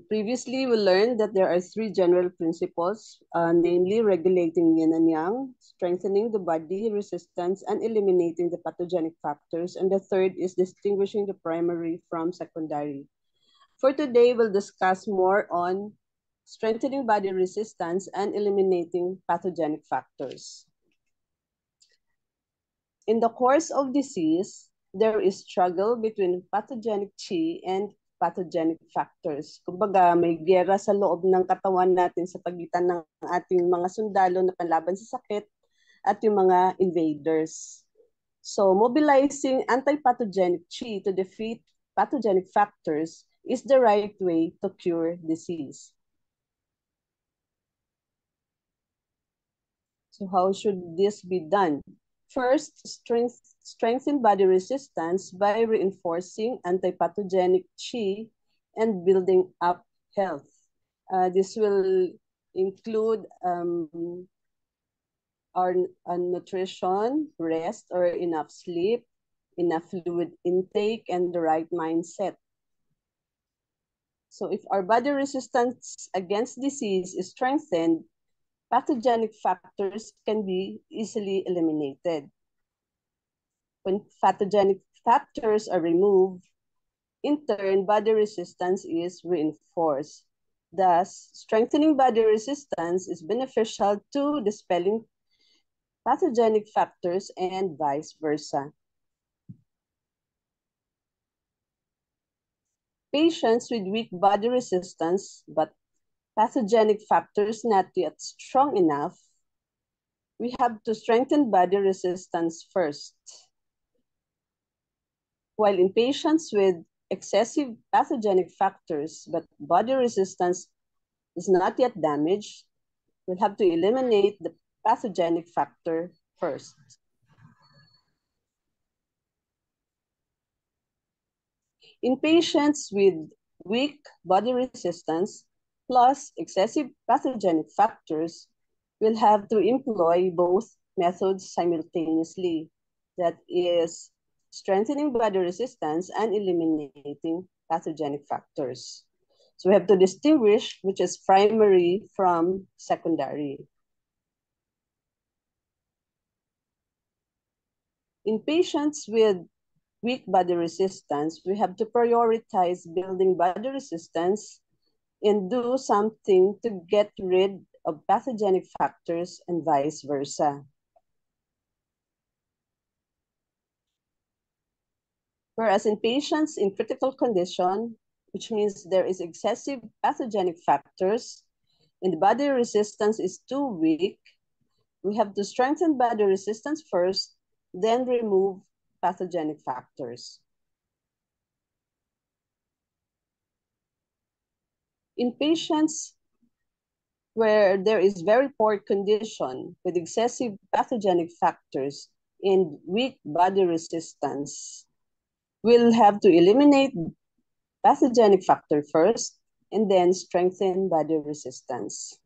Previously, we learned that there are three general principles, namely regulating yin and yang, strengthening the body resistance, and eliminating the pathogenic factors. And the third is distinguishing the primary from secondary. For today, we'll discuss more on strengthening body resistance and eliminating pathogenic factors. In the course of disease, there is struggle between pathogenic qi and pathogenic factors. Kumbaga, may giyera sa loob ng katawan natin sa pagitan ng ating mga sundalo na panlaban sa sakit at yung mga invaders. So, mobilizing anti-pathogenic qi to defeat pathogenic factors is the right way to cure disease. So how should this be done? First, strengthen body resistance by reinforcing anti-pathogenic qi and building up health. This will include our nutrition, rest or enough sleep, enough fluid intake, and the right mindset. So if our body resistance against disease is strengthened, pathogenic factors can be easily eliminated. When pathogenic factors are removed, in turn, body resistance is reinforced. Thus, strengthening body resistance is beneficial to dispelling pathogenic factors and vice versa. Patients with weak body resistance but pathogenic factors not yet strong enough, we have to strengthen body resistance first. While in patients with excessive pathogenic factors but body resistance is not yet damaged, we'll have to eliminate the pathogenic factor first. In patients with weak body resistance plus excessive pathogenic factors, we'll have to employ both methods simultaneously. That is, strengthening body resistance and eliminating pathogenic factors. So we have to distinguish which is primary from secondary. In patients with weak body resistance, we have to prioritize building body resistance and do something to get rid of pathogenic factors and vice versa. Whereas in patients in critical condition, which means there is excessive pathogenic factors and the body resistance is too weak, we have to strengthen body resistance first, then remove pathogenic factors. In patients where there is very poor condition with excessive pathogenic factors and weak body resistance, we'll have to eliminate pathogenic factor first and then strengthen body resistance.